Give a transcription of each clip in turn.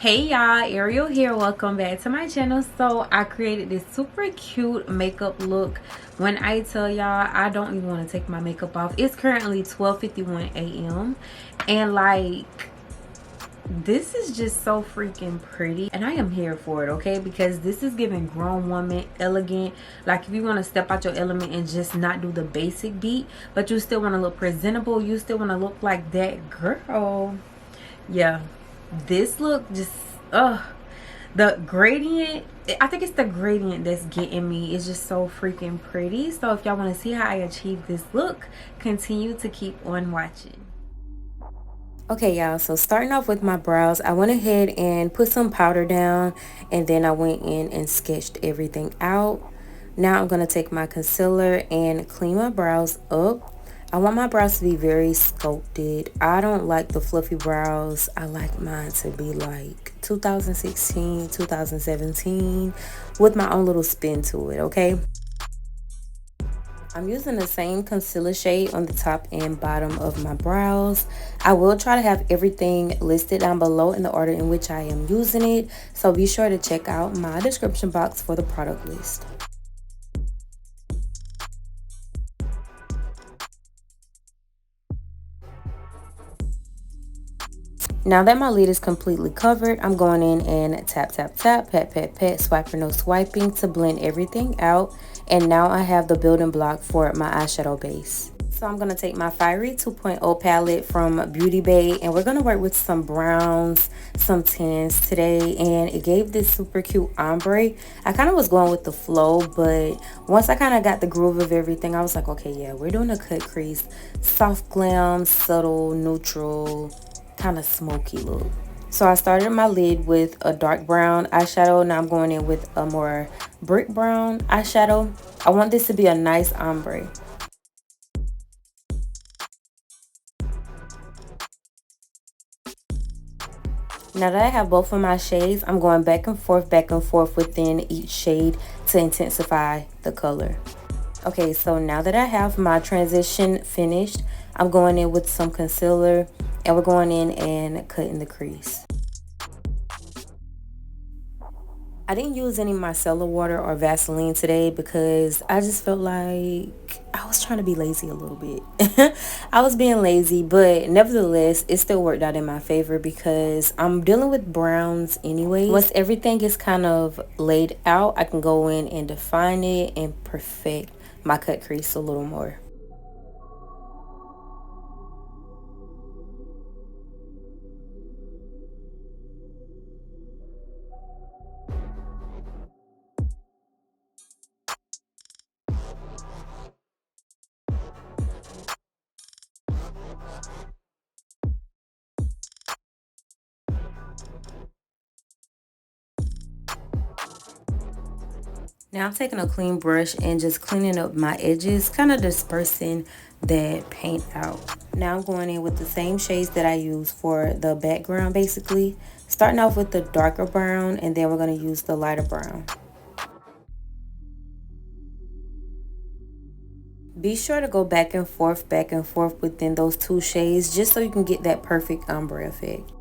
Hey y'all, Ariel here. Welcome back to my channel. So I created this super cute makeup look. When I tell y'all, I don't even want to take my makeup off. It's currently 12:51 a.m. and like this is just so freaking pretty and I am here for it, okay? Because this is giving grown woman elegant. Like if you want to step out your element and just not do the basic beat, but you still want to look presentable, you still want to look like that girl. Yeah, this look just the gradient, I think it's the gradient that's getting me. It's just so freaking pretty. So if y'all want to see how I achieve this look, continue to keep on watching. Okay y'all, so starting off with my brows, I went ahead and put some powder down and then I went in and sketched everything out. Now I'm going to take my concealer and clean my brows up. I want my brows to be very sculpted. I don't like the fluffy brows. I like mine to be like 2016, 2017 with my own little spin to it, okay? I'm using the same concealer shade on the top and bottom of my brows. I will try to have everything listed down below in the order in which I am using it. So be sure to check out my description box for the product list. Now that my lid is completely covered, I'm going in and tap, tap, tap, pat, pat, pat, swiping, no swiping to blend everything out. And now I have the building block for my eyeshadow base. So I'm going to take my Fiery 2.0 palette from Beauty Bay and we're going to work with some browns, some tans today. And it gave this super cute ombre. I kind of was going with the flow, but once I kind of got the groove of everything, I was like, okay, yeah, we're doing a cut crease. Soft glam, subtle, neutral, kind of smoky look. So I started my lid with a dark brown eyeshadow. Now I'm going in with a more brick brown eyeshadow. I want this to be a nice ombre. Now that I have both of my shades, I'm going back and forth within each shade to intensify the color. Okay, so now that I have my transition finished, I'm going in with some concealer and we're going in and cutting the crease. I didn't use any micellar water or Vaseline today because I just felt like I was trying to be lazy a little bit. I was being lazy, but nevertheless, it still worked out in my favor because I'm dealing with browns anyway. Once everything is kind of laid out, I can go in and define it and perfect my cut crease a little more. Now I'm taking a clean brush and just cleaning up my edges, kind of dispersing that paint out. Now I'm going in with the same shades that I use for the background basically. Starting off with the darker brown and then we're going to use the lighter brown. Be sure to go back and forth within those two shades just so you can get that perfect ombre effect.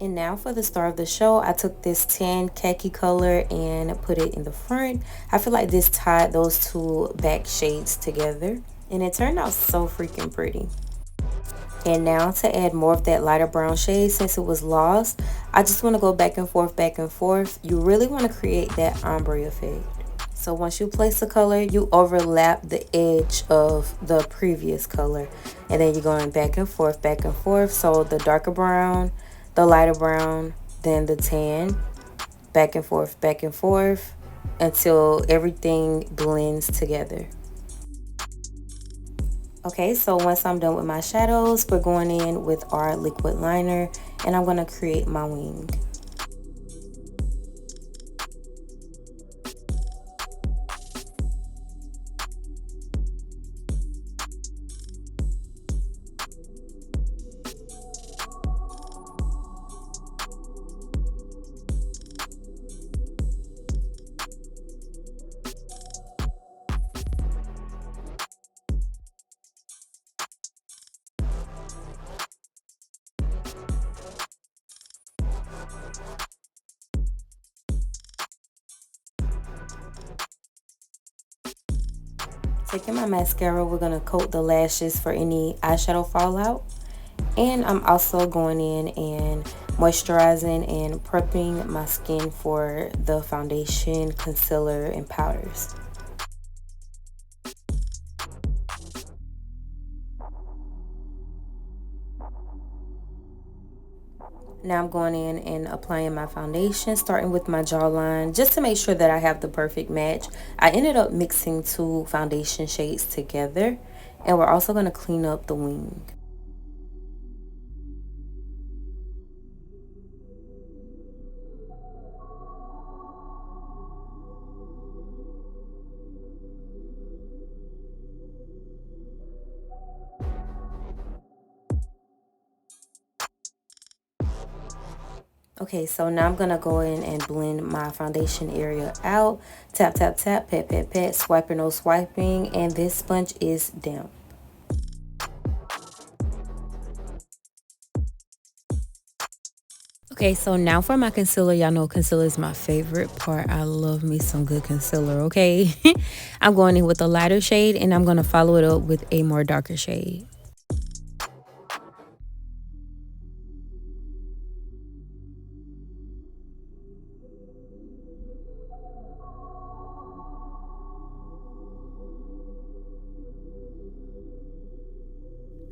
And now for the star of the show, I took this tan khaki color and put it in the front. I feel like this tied those two back shades together and it turned out so freaking pretty. And now to add more of that lighter brown shade since it was lost, I just want to go back and forth. You really want to create that ombre effect. So once you place the color, you overlap the edge of the previous color. And then you're going back and forth. So the darker brown, the lighter brown, then the tan, back and forth until everything blends together. Okay, so once I'm done with my shadows, we're going in with our liquid liner and I'm going to create my wing. Taking my mascara, we're going to coat the lashes for any eyeshadow fallout. And I'm also going in and moisturizing and prepping my skin for the foundation, concealer, and powders. Now I'm going in and applying my foundation, starting with my jawline, just to make sure that I have the perfect match. I ended up mixing two foundation shades together, and we're also going to clean up the wing. Okay, so now I'm gonna go in and blend my foundation area out. Tap, tap, tap, pat, pat, pat, swiping, no swiping, and this sponge is damp. Okay, so now for my concealer. Y'all know concealer is my favorite part. I love me some good concealer, okay? I'm going in with a lighter shade, and I'm gonna follow it up with a more darker shade.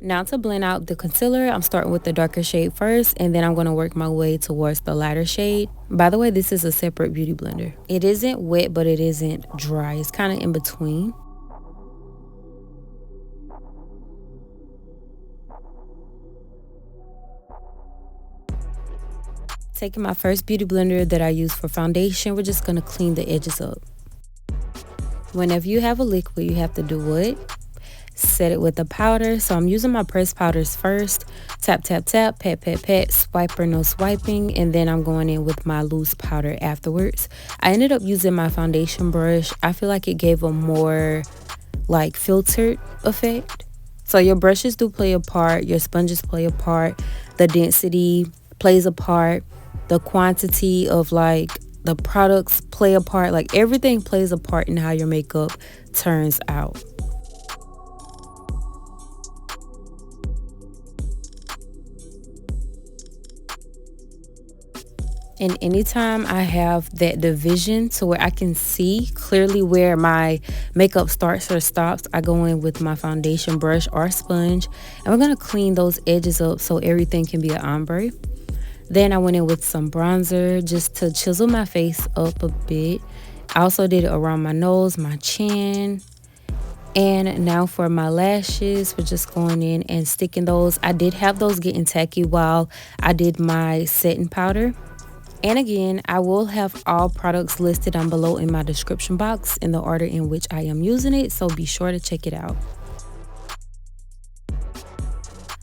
Now to blend out the concealer, I'm starting with the darker shade first, and then I'm going to work my way towards the lighter shade. By the way, this is a separate beauty blender. It isn't wet, but it isn't dry. It's kind of in between. Taking my first beauty blender that I use for foundation, we're just going to clean the edges up. Whenever you have a liquid, you have to do what? Set it with a powder. So I'm using my pressed powders first. Tap, tap, tap, pat, pat, pat, swiper, no swiping. And then I'm going in with my loose powder afterwards. I ended up using my foundation brush. I feel like it gave a more like filtered effect. So your brushes do play a part. Your sponges play a part. The density plays a part. The quantity of like the products play a part. Like everything plays a part in how your makeup turns out. And anytime I have that division to where I can see clearly where my makeup starts or stops, I go in with my foundation brush or sponge, and we're going to clean those edges up so everything can be an ombre. Then I went in with some bronzer just to chisel my face up a bit. I also did it around my nose, my chin. And now for my lashes, we're just going in and sticking those. I did have those getting tacky while I did my setting powder. And again, I will have all products listed down below in my description box in the order in which I am using it, so be sure to check it out.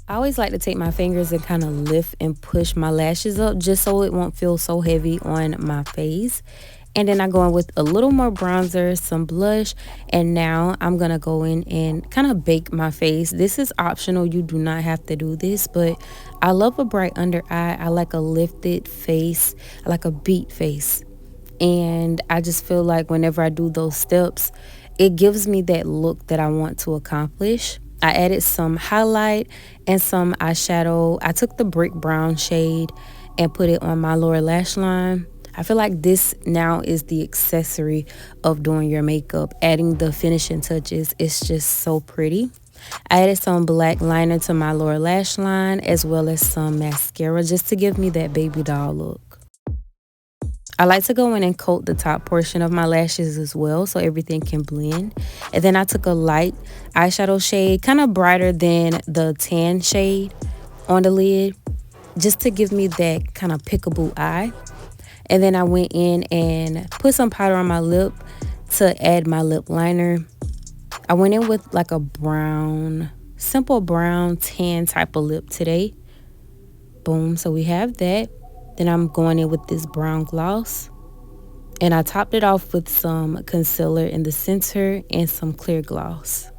I always like to take my fingers and kind of lift and push my lashes up just so it won't feel so heavy on my face. And then I go in with a little more bronzer, some blush, and now I'm going to go in and kind of bake my face. This is optional. You do not have to do this, but I love a bright under eye. I like a lifted face. I like a beat face. And I just feel like whenever I do those steps, it gives me that look that I want to accomplish. I added some highlight and some eyeshadow. I took the brick brown shade and put it on my lower lash line. I feel like this now is the accessory of doing your makeup. Adding the finishing touches, it's just so pretty. I added some black liner to my lower lash line as well as some mascara just to give me that baby doll look. I like to go in and coat the top portion of my lashes as well so everything can blend. And then I took a light eyeshadow shade, kind of brighter than the tan shade on the lid, just to give me that kind of peekaboo eye. And then I went in and put some powder on my lip to add my lip liner. I went in with like a brown, simple brown tan type of lip today. Boom, so we have that. Then I'm going in with this brown gloss. And I topped it off with some concealer in the center and some clear gloss.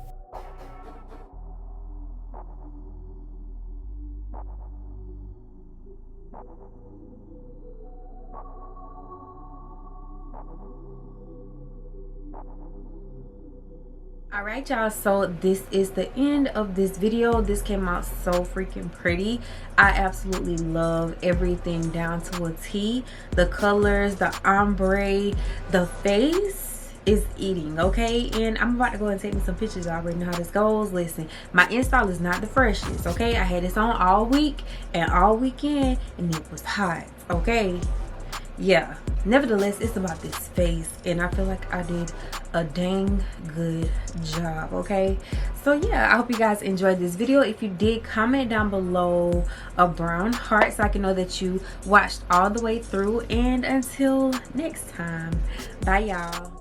All right, y'all, so this is the end of this video. This came out so freaking pretty. I absolutely love everything down to a T. The colors, the ombre, the face is eating, okay? And I'm about to go and take me some pictures. I already know how this goes. Listen, my install is not the freshest, okay? I had this on all week and all weekend, and it was hot, okay? Yeah, nevertheless, it's about this face, and I feel like I did a dang good job, okay? So yeah, I hope you guys enjoyed this video. If you did, comment down below a brown heart so I can know that you watched all the way through. And until next time, bye y'all.